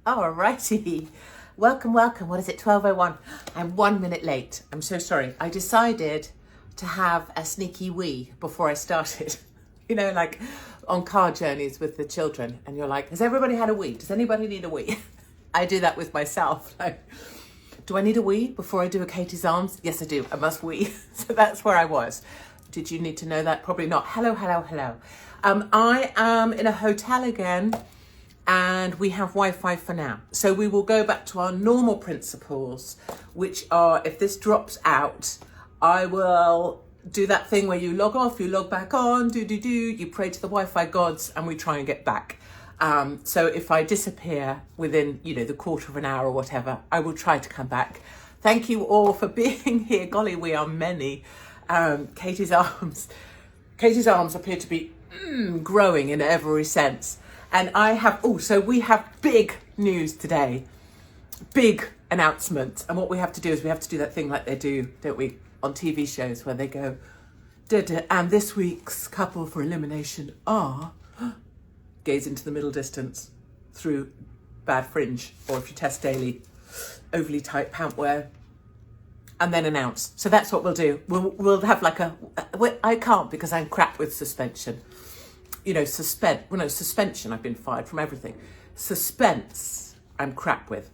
Alrighty. Welcome. What is it? 12:01. I'm 1 minute late. I'm so sorry. I decided to have a sneaky wee before I started. You know, like on car journeys with the children, and you're like, has everybody had a wee? Does anybody need a wee? I do that with myself. Like, do I need a wee before I do a Katie's Arms? Yes, I do. I must wee. So that's where I was. Did you need to know that? Probably not. Hello. I am in a hotel again, and we have Wi-Fi for now. So we will go back to our normal principles, which are, if this drops out, I will do that thing where you log off, you log back on, you pray to the Wi-Fi gods, and we try and get back. So if I disappear within, the quarter of an hour or whatever, I will try to come back. Thank you all for being here. Golly, we are many. Katie's Arms appear to be growing in every sense. And we have big news today, big announcement. And what we have to do is we have to do that thing like they do, don't we, on TV shows where they go, and this week's couple for elimination are, gaze into the middle distance through bad fringe, or if you test daily, overly tight pant wear, and then announce. So that's what we'll do. We'll have like I can't because I'm crap with suspension. Suspension, I've been fired from everything. Suspense, I'm crap with.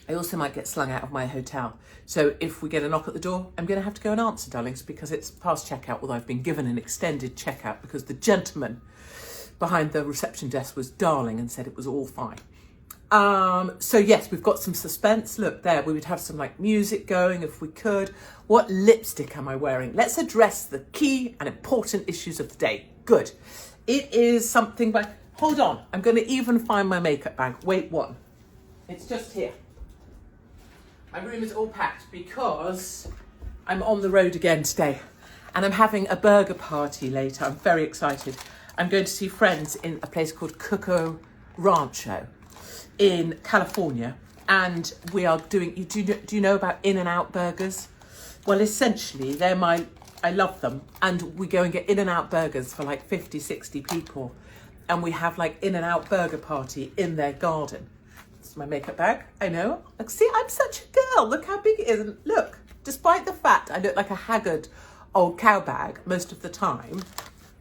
I also might get slung out of my hotel. So if we get a knock at the door, I'm going to have to go and answer, darlings, because it's past checkout, although I've been given an extended checkout because the gentleman behind the reception desk was darling and said it was all fine. So yes, we've got some suspense. Look there, we would have some like music going if we could. What lipstick am I wearing? Let's address the key and important issues of the day. Good. It is something by, hold on, I'm going to even find my makeup bag. Wait one. It's just here. My room is all packed because I'm on the road again today and I'm having a burger party later. I'm very excited. I'm going to see friends in a place called Coco Rancho in California, and we are doing, do you know about In-N-Out burgers? Well, essentially I love them, and we go and get In-N-Out burgers for like 50, 60 people, and we have like In-N-Out burger party in their garden. It's my makeup bag, I know. Like, see, I'm such a girl. Look how big it is. And look, despite the fact I look like a haggard old cow bag most of the time,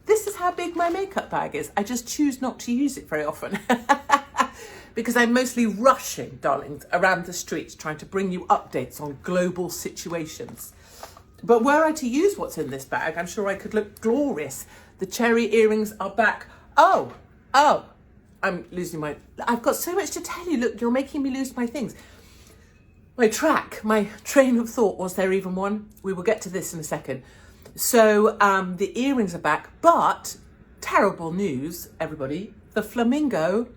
this is how big my makeup bag is. I just choose not to use it very often because I'm mostly rushing, darlings, around the streets trying to bring you updates on global situations. But were I to use what's in this bag, I'm sure I could look glorious. The cherry earrings are back. Oh, I'm losing I've got so much to tell you. Look, you're making me lose my things. My train of thought, was there even one? We will get to this in a second. So the earrings are back, but terrible news, everybody. The flamingo,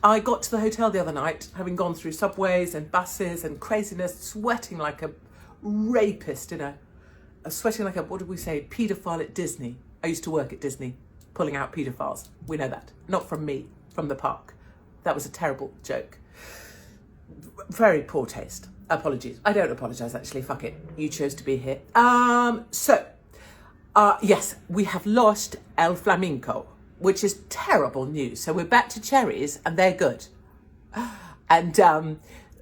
I got to the hotel the other night, having gone through subways and buses and craziness, sweating like a rapist sweating like what did we say, paedophile at Disney. I used to work at Disney, pulling out paedophiles. We know that. Not from me, from the park. That was a terrible joke. Very poor taste. Apologies. I don't apologise, actually. Fuck it. You chose to be here. Yes, we have lost El Flamenco, which is terrible news. So we're back to cherries, and they're good. And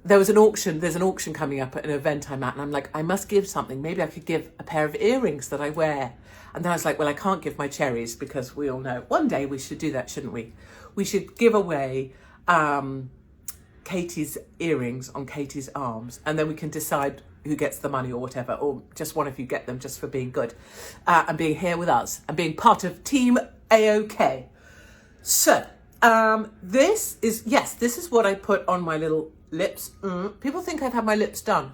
there's an auction coming up at an event I'm at, and I'm like, I must give something. Maybe I could give a pair of earrings that I wear. And then I was like, well, I can't give my cherries because we all know one day we should do that, shouldn't we? We should give away Katie's earrings on Katie's Arms, and then we can decide who gets the money or whatever, or just one of you get them just for being good and being here with us and being part of Team AOK. So this is what I put on my little lips. People think I've had my lips done.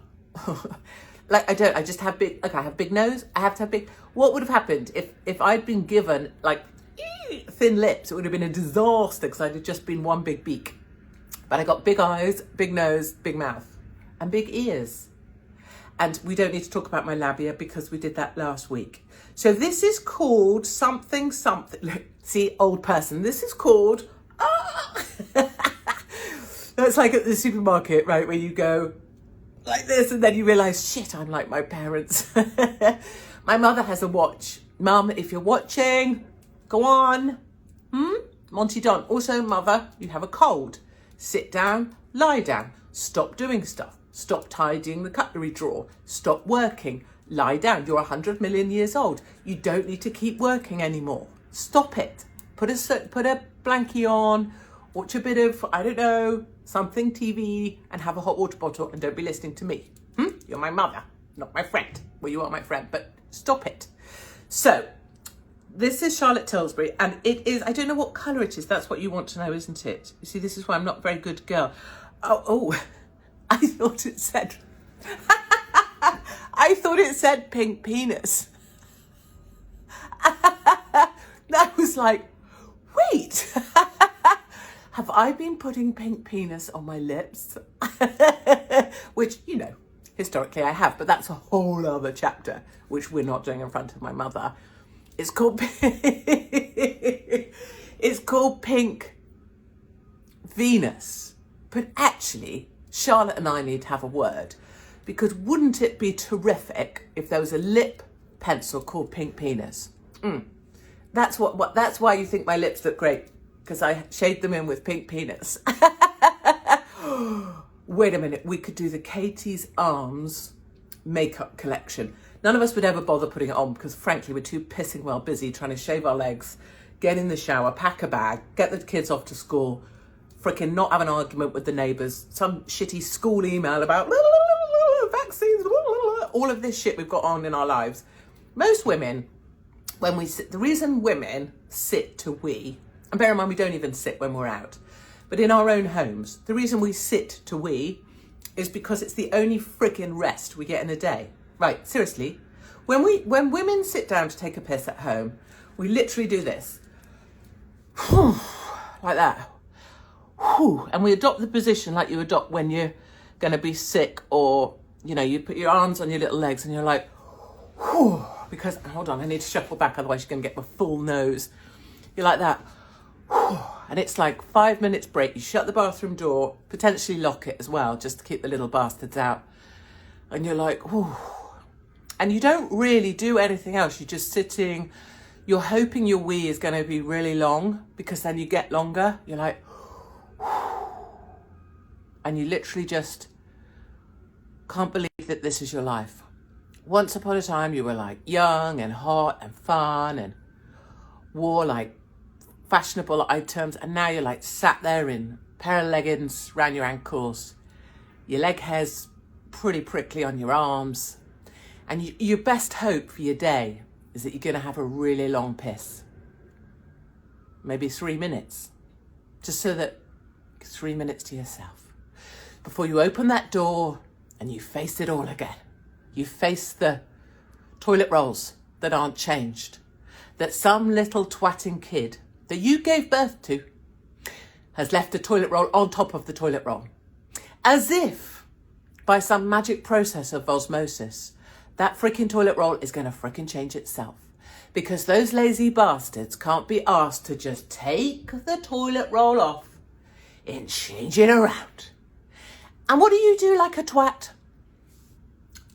Like, I don't. I just have big, I have big nose. I have to have big. What would have happened if I'd been given like thin lips? It would have been a disaster because I'd have just been one big beak. But I got big eyes, big nose, big mouth, and big ears. And we don't need to talk about my labia because we did that last week. So this is called something. Look, see, old person. This is called. That's like at the supermarket, right, where you go like this and then you realise, shit, I'm like my parents. My mother has a watch. Mum, if you're watching, go on. Monty Don. Also, mother, you have a cold. Sit down, lie down, stop doing stuff, stop tidying the cutlery drawer, stop working, lie down. You're 100 million years old. You don't need to keep working anymore. Stop it. Put a blankie on, watch a bit of, I don't know, something TV, and have a hot water bottle, and don't be listening to me. You're my mother, not my friend. Well, you are my friend, but stop it. So, this is Charlotte Tilbury, and it is, I don't know what colour it is. That's what you want to know, isn't it? You see, this is why I'm not a very good girl. Oh, I thought it said, I thought it said pink penis. I was like, wait, have I been putting pink penis on my lips? Which, you know, historically I have, but that's a whole other chapter, which we're not doing in front of my mother. It's called Pink Venus. But actually, Charlotte and I need to have a word, because wouldn't it be terrific if there was a lip pencil called Pink Penis? That's why you think my lips look great, because I shade them in with pink penis. Wait a minute, we could do the Katie's Arms makeup collection. None of us would ever bother putting it on because frankly we're too pissing well busy trying to shave our legs, get in the shower, pack a bag, get the kids off to school, freaking not have an argument with the neighbours, some shitty school email about vaccines, all of this shit we've got on in our lives. Most women, when we sit, the reason women sit to wee, and bear in mind we don't even sit when we're out, but in our own homes, the reason we sit to wee is because it's the only freaking rest we get in a day. Right, seriously, when women sit down to take a piss at home, we literally do this, like that, and we adopt the position like you adopt when you're going to be sick, or, you know, you put your arms on your little legs and you're like, because, hold on, I need to shuffle back, otherwise you're going to get my full nose. You're like that, and it's like 5 minutes break, you shut the bathroom door, potentially lock it as well, just to keep the little bastards out, and you're like, and you don't really do anything else. You're just sitting, you're hoping your wee is going to be really long, because then you get longer. You're like, and you literally just can't believe that this is your life. Once upon a time, you were like young and hot and fun and wore like fashionable items. And now you're like sat there in a pair of leggings around your ankles, your leg hair's pretty prickly on your arms. And your best hope for your day is that you're going to have a really long piss. Maybe 3 minutes. Just so that 3 minutes to yourself. Before you open that door and you face it all again. You face the toilet rolls that aren't changed. That some little twatting kid that you gave birth to has left a toilet roll on top of the toilet roll. As if, by some magic process of osmosis, that freaking toilet roll is going to freaking change itself. Because those lazy bastards can't be asked to just take the toilet roll off and change it around. And what do like a twat?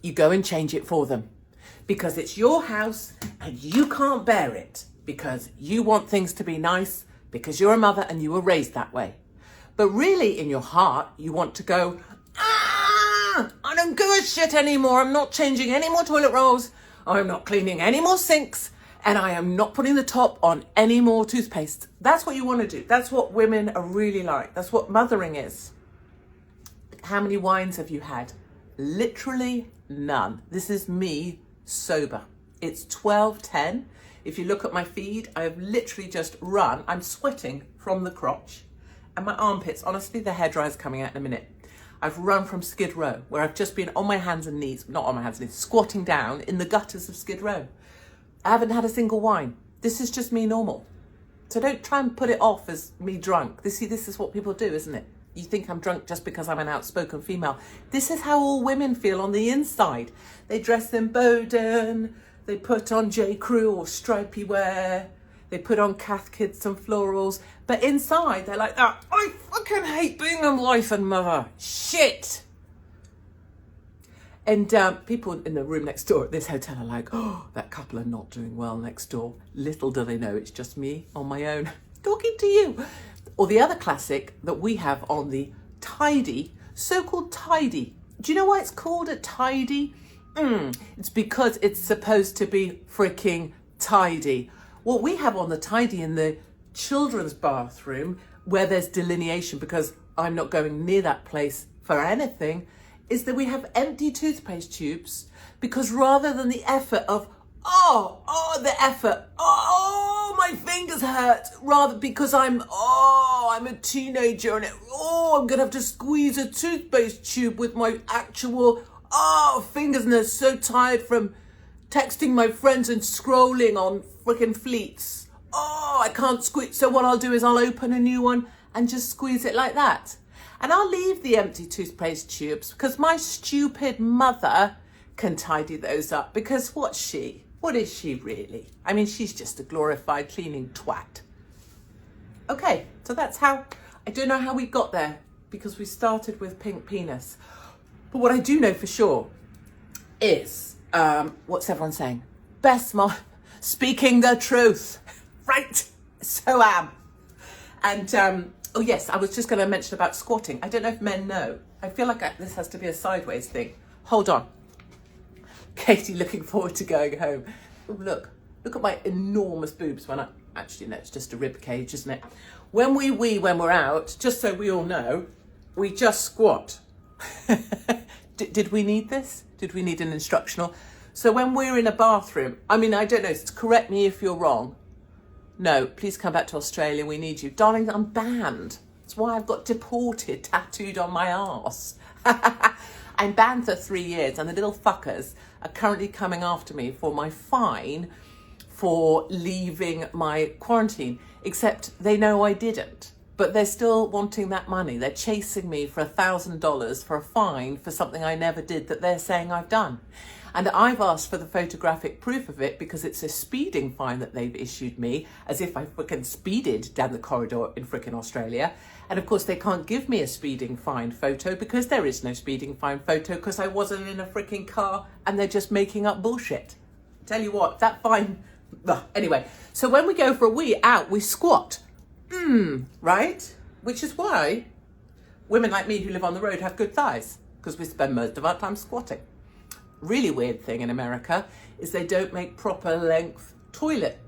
You go and change it for them. Because it's your house and you can't bear it. Because you want things to be nice. Because you're a mother and you were raised that way. But really, in your heart, you want to go, I don't give a shit anymore. I'm not changing any more toilet rolls. I'm not cleaning any more sinks. And I am not putting the top on any more toothpaste. That's what you want to do. That's what women are really like. That's what mothering is. How many wines have you had? Literally none. This is me sober. It's 12:10. If you look at my feed, I have literally just run. I'm sweating from the crotch and my armpits. Honestly, the hairdryer's coming out in a minute. I've run from Skid Row, where I've just been on my hands and knees, not on my hands and knees, squatting down in the gutters of Skid Row. I haven't had a single wine. This is just me normal. So don't try and put it off as me drunk. This is what people do, isn't it? You think I'm drunk just because I'm an outspoken female. This is how all women feel on the inside. They dress in Boden, they put on J. Crew or stripy wear, they put on Cath Kids and florals, but inside they're like, oh, I fucking hate being a wife and mother. Shit. And people in the room next door at this hotel are like, oh, that couple are not doing well next door. Little do they know it's just me on my own talking to you. Or the other classic that we have on the tidy, so-called tidy. Do you know why it's called a tidy? It's because it's supposed to be freaking tidy. What we have on the tidy in the children's bathroom, where there's delineation because I'm not going near that place for anything, is that we have empty toothpaste tubes, because rather than the effort of, my fingers hurt, rather because I'm a teenager and I'm gonna have to squeeze a toothpaste tube with my actual fingers, and they're so tired from texting my friends and scrolling on freaking fleets. I can't squeeze. So what I'll do is I'll open a new one and just squeeze it like that. And I'll leave the empty toothpaste tubes because my stupid mother can tidy those up, because what is she really? I mean, she's just a glorified cleaning twat. Okay, so that's how, I don't know how we got there, because we started with pink penis. But what I do know for sure is, what's everyone saying? Best mom, speaking the truth. Right, so am. And, oh yes, I was just going to mention about squatting. I don't know if men know. I feel like this has to be a sideways thing. Hold on. Katie looking forward to going home. Oh, look at my enormous boobs actually, no, it's just a rib cage, isn't it? When we're out, just so we all know, we just squat. Did we need this? Did we need an instructional? So when we're in a bathroom, I mean, I don't know, correct me if you're wrong. No, please come back to Australia, we need you. Darling, I'm banned. That's why I've got deported tattooed on my arse. I'm banned for 3 years, and the little fuckers are currently coming after me for my fine for leaving my quarantine, except they know I didn't. But they're still wanting that money. They're chasing me for $1,000 for a fine for something I never did that they're saying I've done. And I've asked for the photographic proof of it because it's a speeding fine that they've issued me, as if I frickin' speeded down the corridor in frickin' Australia. And of course they can't give me a speeding fine photo because there is no speeding fine photo, because I wasn't in a frickin' car, and they're just making up bullshit. Tell you what, that fine... Anyway, so when we go for a wee out, we squat. Right? Which is why women like me who live on the road have good thighs, because we spend most of our time squatting. Really weird thing in America is they don't make proper length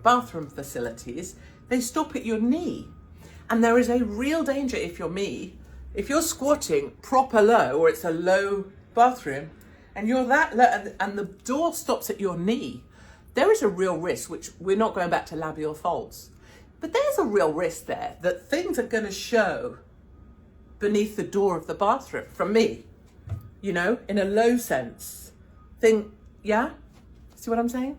bathroom facilities. They stop at your knee. And there is a real danger if you're squatting proper low, or it's a low bathroom, and you're that low and the door stops at your knee, there is a real risk, which we're not going back to labial folds, but there's a real risk there that things are going to show beneath the door of the bathroom from me, in a low sense. Yeah? See what I'm saying?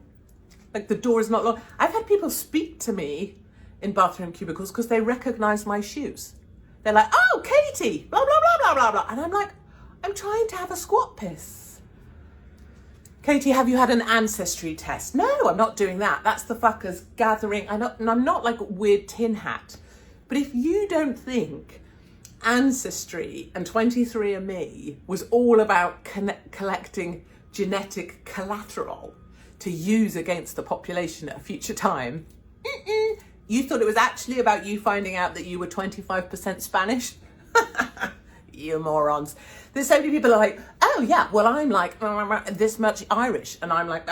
Like the door is not long. I've had people speak to me in bathroom cubicles because they recognize my shoes. They're like, "Oh, Katie, blah, blah, blah, blah, blah, blah." And I'm like, I'm trying to have a squat piss. Katie, have you had an ancestry test? No, I'm not doing that. That's the fuckers gathering. I'm not like a weird tin hat. But if you don't think Ancestry and 23andMe was all about collecting genetic collateral to use against the population at a future time, you thought it was actually about you finding out that you were 25% Spanish? You morons. There's so many people who are like, oh yeah, well I'm like this much Irish, and I'm like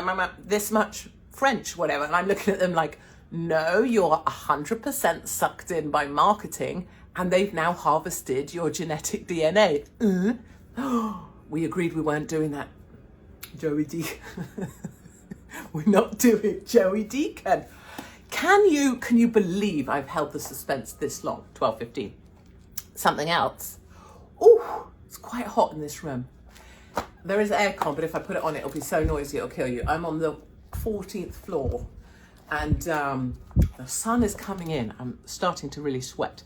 this much French, whatever, and I'm looking at them like, no, you're 100% sucked in by marketing, and they've now harvested your genetic DNA. We agreed we weren't doing that. Joey D. We're not doing Joey Deacon. Can you believe I've held the suspense this long? 12:15. Something else. Oh, it's quite hot in this room. There is aircon, but if I put it on, it'll be so noisy it'll kill you. I'm on the 14th floor, and the sun is coming in. I'm starting to really sweat.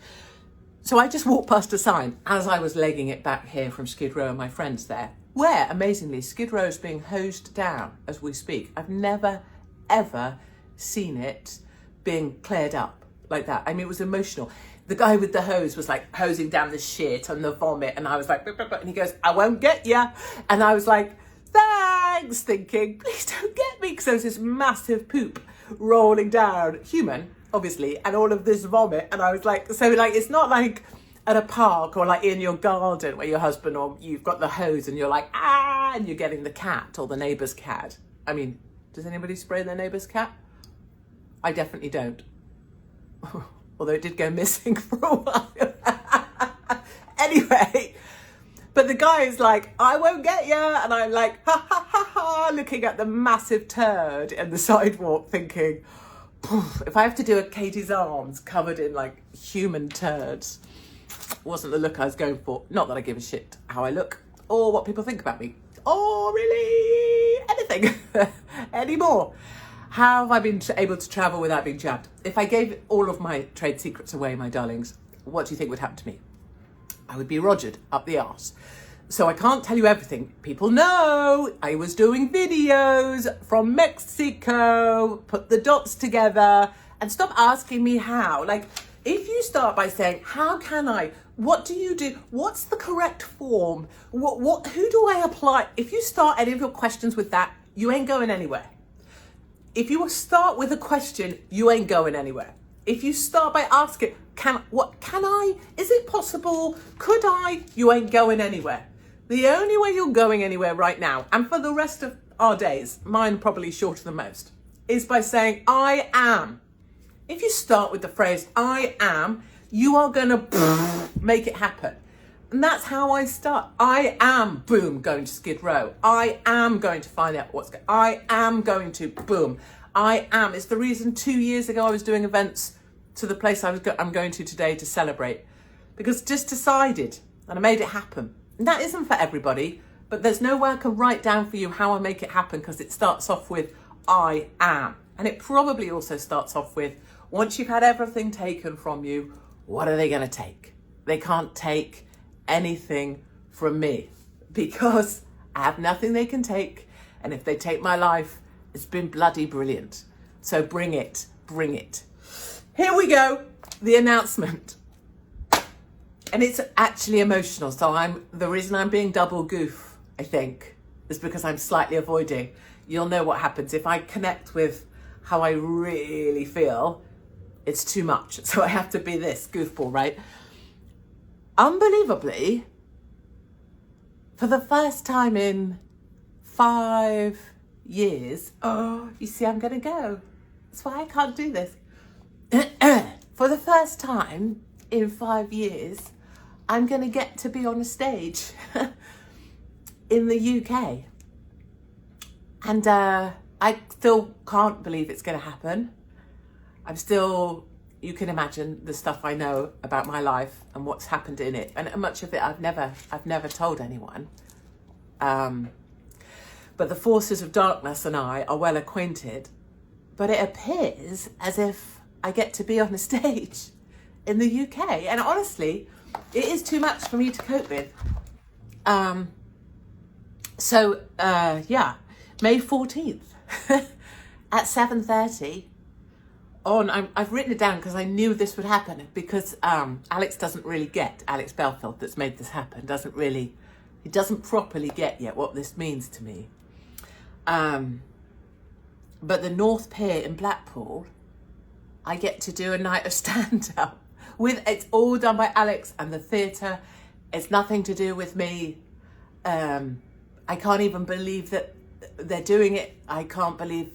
So I just walked past a sign as I was legging it back here from Skid Row and my friends there, where, amazingly, Skid Row is being hosed down as we speak. I've never, ever seen it being cleared up like that. I mean, it was emotional. The guy with the hose was like hosing down the shit and the vomit, and I was like, and he goes, I won't get ya. And I was like, thanks, thinking, please don't get me, because there was this massive poop rolling down, human, obviously, and all of this vomit. And I was like, so like, it's not like at a park or like in your garden where your husband or you've got the hose and you're like, ah, and you're getting the cat or the neighbour's cat. I mean, does anybody spray their neighbour's cat? I definitely don't. Although it did go missing for a while. Anyway, but the guy is like, I won't get you. And I'm like, ha, ha, ha, ha, looking at the massive turd in the sidewalk thinking, if I have to do a Katie's arms covered in like human turds, wasn't the look I was going for. Not that I give a shit how I look or what people think about me or really anything anymore. How have I been able to travel without being jabbed? If I gave all of my trade secrets away, my darlings, what do you think would happen to me? I would be Rogered up the arse. So I can't tell you everything. People know I was doing videos from Mexico, put the dots together, and stop asking me how. Like, if you start by saying, how can I? What do you do? What's the correct form? Who do I apply? If you start any of your questions with that, you ain't going anywhere. If you start with a question, you ain't going anywhere. If you start by asking, is it possible? Could I? You ain't going anywhere. The only way you're going anywhere right now, and for the rest of our days, mine probably shorter than most, is by saying, I am. If you start with the phrase, I am, you are going to make it happen. And that's how I start. I am, boom, going to Skid Row. I am going to find out I am going to, boom. I am. It's the reason 2 years ago I was doing events to the place I'm going to today to celebrate. Because just decided, and I made it happen. And that isn't for everybody, but there's no way I can write down for you how I make it happen because it starts off with I am. And it probably also starts off with, once you've had everything taken from you, what are they going to take? They can't take anything from me because I have nothing they can take. And if they take my life, it's been bloody brilliant. So bring it, bring it. Here we go, the announcement. And it's actually emotional. So the reason I'm being double goof, I think, is because I'm slightly avoiding. You'll know what happens. If I connect with how I really feel, it's too much. So I have to be this goofball, right? Unbelievably, for the first time in 5 years, you see, I'm going to go. That's why I can't do this. For the first time in 5 years, I'm going to get to be on a stage in the UK. And I still can't believe it's going to happen. You can imagine the stuff I know about my life and what's happened in it. And much of it I've never told anyone. But the forces of darkness and I are well acquainted. But it appears as if I get to be on a stage in the UK. And honestly, it is too much for me to cope with. May 14th at 7:30 I've written it down because I knew this would happen because Alex Belfield that's made this happen, he doesn't properly get yet what this means to me. But the North Pier in Blackpool, I get to do a night of stand-up. It's all done by Alex and the theatre. It's nothing to do with me. I can't even believe that they're doing it. I can't believe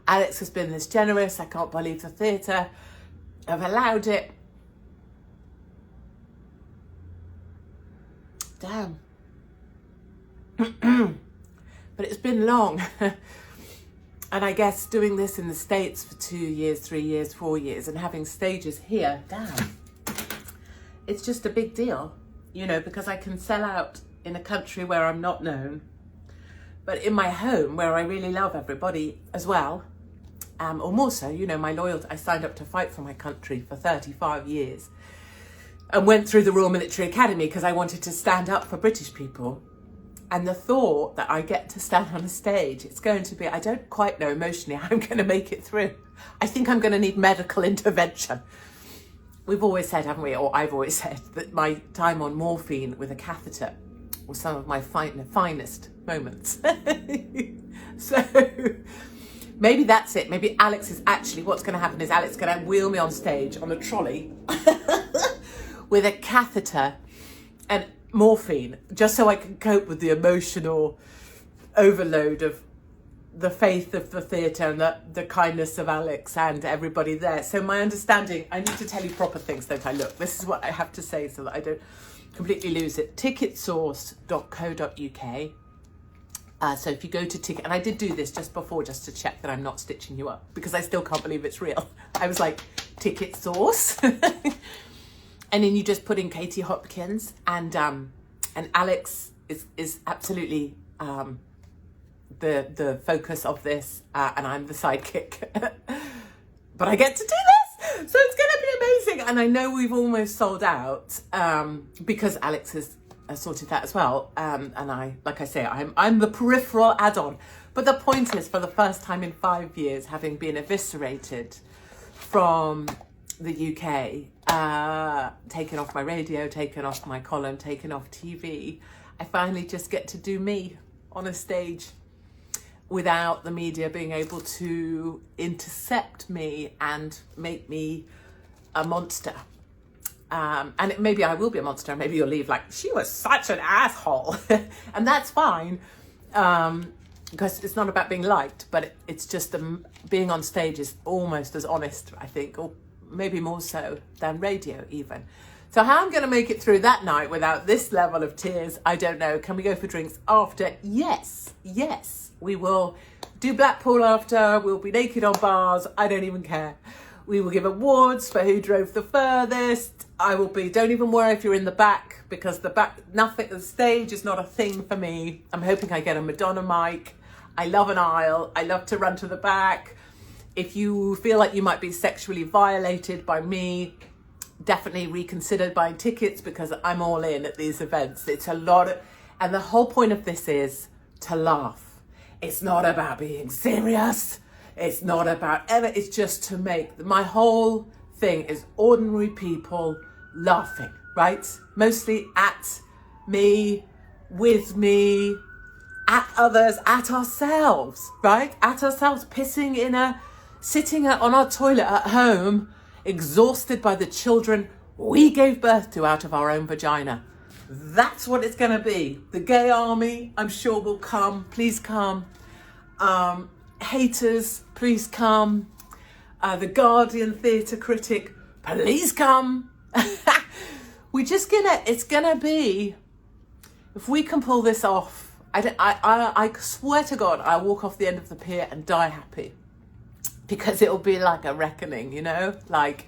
Alex has been this generous. I can't believe the theatre have allowed it. Damn. But it's been long. And I guess doing this in the States for 2 years, 3 years, 4 years and having stages here, damn. It's just a big deal, because I can sell out in a country where I'm not known, but in my home where I really love everybody as well, or more so, my loyalty. I signed up to fight for my country for 35 years and went through the Royal Military Academy because I wanted to stand up for British people. And the thought that I get to stand on a stage, it's going to be, I don't quite know emotionally how I'm going to make it through. I think I'm going to need medical intervention. We've always said, haven't we, or I've always said, that my time on morphine with a catheter was some of my finest moments. So, Maybe that's it. Maybe Alex is actually, what's going to happen is Alex is going to wheel me on stage on a trolley with a catheter and morphine, just so I can cope with the emotional overload of the faith of the theatre and the kindness of Alex and everybody there. So my understanding, I need to tell you proper things, don't I? Look, this is what I have to say so that I don't completely lose it. Ticketsource.co.uk. So if you go to ticket, and I did do this just before, just to check that I'm not stitching you up, because I still can't believe it's real. I was like, ticket source. And then you just put in Katie Hopkins, and Alex is absolutely the focus of this, and I'm the sidekick. But I get to do this, so it's going to be amazing. And I know we've almost sold out because Alex has sorted that as well. And I, like I say, I'm the peripheral add-on. But the point is, for the first time in 5 years, having been eviscerated from the UK, taken off my radio, taken off my column, taken off TV, I finally just get to do me on a stage without the media being able to intercept me and make me a monster. And maybe I will be a monster, maybe you'll leave like, she was such an asshole. And that's fine, because it's not about being liked, but it's just being on stage is almost as honest, I think, or maybe more so than radio even. So how I'm going to make it through that night without this level of tears, I don't know. Can we go for drinks after? Yes, we will do Blackpool after. We'll be naked on bars. I don't even care. We will give awards for who drove the furthest. I will be, don't even worry if you're in the back, because the stage is not a thing for me. I'm hoping I get a Madonna mic. I love an aisle. I love to run to the back. If you feel like you might be sexually violated by me, definitely reconsider buying tickets, because I'm all in at these events. It's a lot and the whole point of this is to laugh. It's not about being serious. It's not about it's just to make, my whole thing is ordinary people laughing, right? Mostly at me, with me, at others, at ourselves, right? At ourselves, sitting on our toilet at home, exhausted by the children we gave birth to out of our own vagina. That's what it's going to be. The gay army, I'm sure, will come. Please come. Haters, please come. The Guardian theatre critic, please come. It's gonna be, if we can pull this off, I swear to God, I'll walk off the end of the pier and die happy. Because it'll be like a reckoning, you know? Like,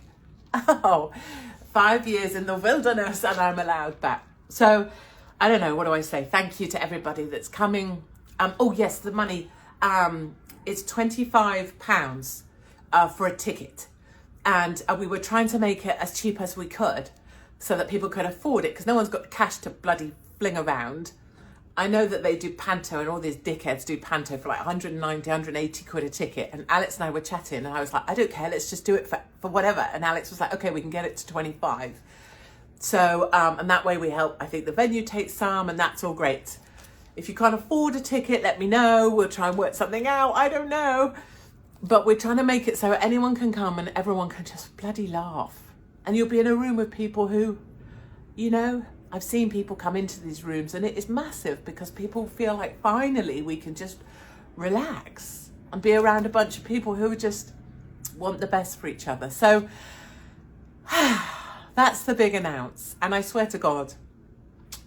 5 years in the wilderness and I'm allowed back. So, I don't know, what do I say? Thank you to everybody that's coming. Oh yes, the money. It's £25 for a ticket. And we were trying to make it as cheap as we could so that people could afford it, because no one's got cash to bloody fling around. I know that they do Panto, and all these dickheads do Panto for like 190, 180 quid a ticket. And Alex and I were chatting, and I was like, I don't care, let's just do it for whatever. And Alex was like, okay, we can get it to 25. So, and that way we help, I think the venue takes some, and that's all great. If you can't afford a ticket, let me know. We'll try and work something out. I don't know. But we're trying to make it so anyone can come and everyone can just bloody laugh. And you'll be in a room with people who, you know, I've seen people come into these rooms and it is massive, because people feel like finally we can just relax and be around a bunch of people who just want the best for each other. So that's the big announce. And I swear to God,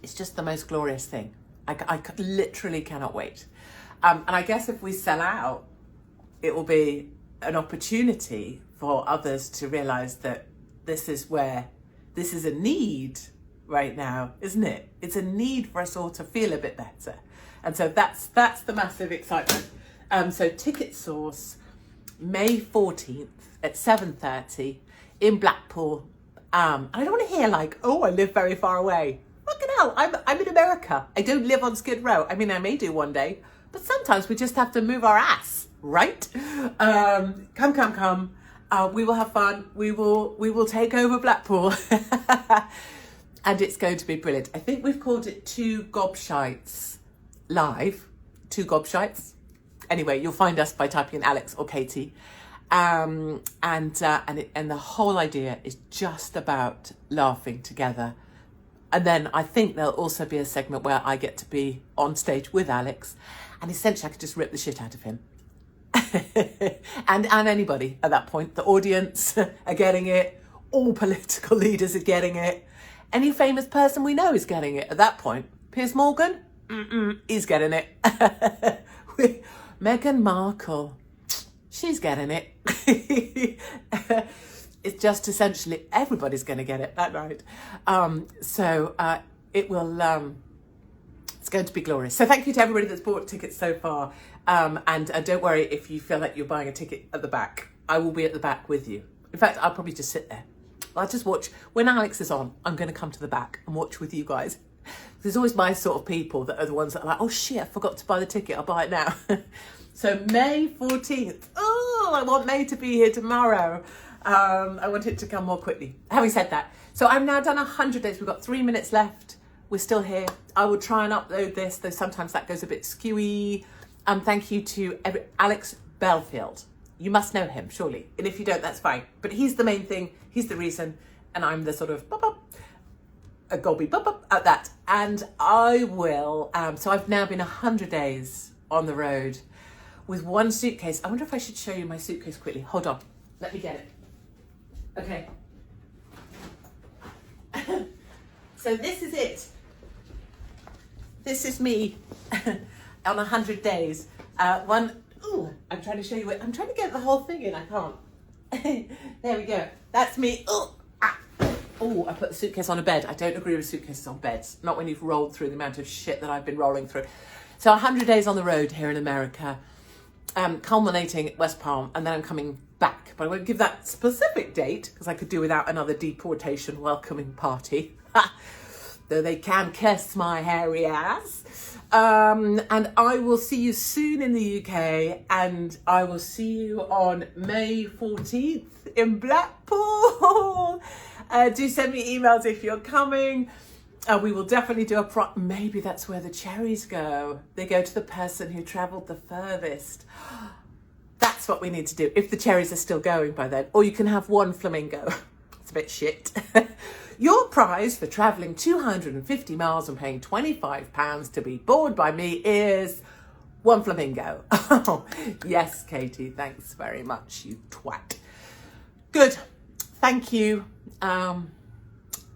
it's just the most glorious thing. I literally cannot wait. And I guess if we sell out, it will be an opportunity for others to realise that this is a need right now, isn't it? It's a need for us all to feel a bit better. And so that's the massive excitement. So Ticket Source, May 14th at 7:30 in Blackpool. I don't want to hear like, oh, I live very far away. Fucking hell, I'm in America. I don't live on Skid Row. I mean, I may do one day, but sometimes we just have to move our ass, right? Come. We will have fun. We will take over Blackpool. And it's going to be brilliant. I think we've called it Two Gobshites Live. Two Gobshites. Anyway, you'll find us by typing in Alex or Katie. And the whole idea is just about laughing together. And then I think there'll also be a segment where I get to be on stage with Alex, and essentially I could just rip the shit out of him. and anybody at that point. The audience are getting it. All political leaders are getting it. Any famous person we know is getting it at that point. Piers Morgan? He's getting it. Meghan Markle, she's getting it. It's just essentially everybody's going to get it that night. So it will, it's going to be glorious. So thank you to everybody that's bought tickets so far. And don't worry if you feel like you're buying a ticket at the back. I will be at the back with you. In fact, I'll probably just sit there. I'll just watch. When Alex is on, I'm going to come to the back and watch with you guys. There's always my sort of people that are the ones that are like, oh shit, I forgot to buy the ticket. I'll buy it now. So May 14th. Oh, I want May to be here tomorrow. I want it to come more quickly. Having said that, so I've now done 100 days. We've got 3 minutes left. We're still here. I will try and upload this, though sometimes that goes a bit skewy. Thank you to Alex Belfield. You must know him, surely. And if you don't, that's fine. But he's the main thing. He's the reason. And I'm the sort of a gobby at that. And I will. So I've now been 100 days on the road with one suitcase. I wonder if I should show you my suitcase quickly. Hold on. Let me get it. Okay. So this is it. This is me on 100 days. I'm trying to show you it. I'm trying to get the whole thing in. I can't. There we go. That's me. I put the suitcase on a bed. I don't agree with suitcases on beds. Not when you've rolled through the amount of shit that I've been rolling through. So 100 days on the road here in America, culminating at West Palm, and then I'm coming back. But I won't give that specific date because I could do without another deportation welcoming party. Though they can kiss my hairy ass. And I will see you soon in the UK, and I will see you on May 14th in Blackpool. Do send me emails if you're coming. We will definitely do maybe that's where the cherries go. They go to the person who travelled the furthest. That's what we need to do, if the cherries are still going by then. Or you can have one flamingo. It's a bit shit. Your prize for travelling 250 miles and paying £25 to be bored by me is one flamingo. Oh, yes, Katie, thanks very much, you twat. Good. Thank you. I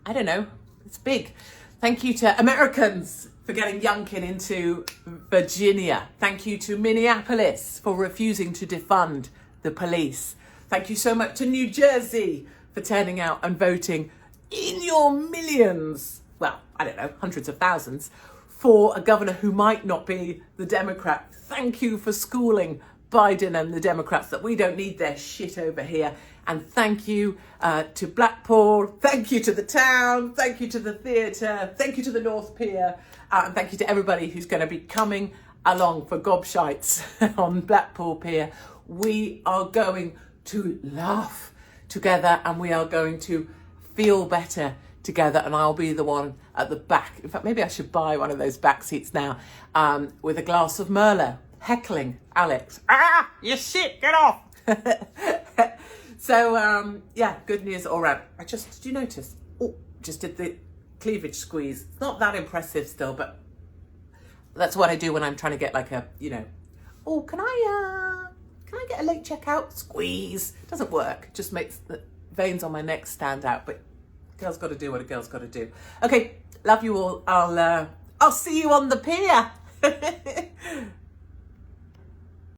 don't know. It's big. Thank you to Americans for getting Youngkin into Virginia. Thank you to Minneapolis for refusing to defund the police. Thank you so much to New Jersey for turning out and voting in your millions, well, I don't know, hundreds of thousands, for a governor who might not be the Democrat. Thank you for schooling Biden and the Democrats that we don't need their shit over here. And thank you to Blackpool. Thank you to the town. Thank you to the theatre. Thank you to the North Pier. And thank you to everybody who's going to be coming along for gobshites on Blackpool Pier. We are going to laugh together, and we are going to feel better together, and I'll be the one at the back. In fact, maybe I should buy one of those back seats now, with a glass of Merlot, heckling Alex. Ah, you shit, get off. So, yeah, good news all round. Did you notice? Oh, just did the cleavage squeeze. It's not that impressive still, but that's what I do when I'm trying to get like a, oh, can I get a late checkout? Squeeze. Doesn't work. Just makes the veins on my neck stand out, but a girl's got to do what a girl's got to do. Okay, love you all. I'll see you on the pier.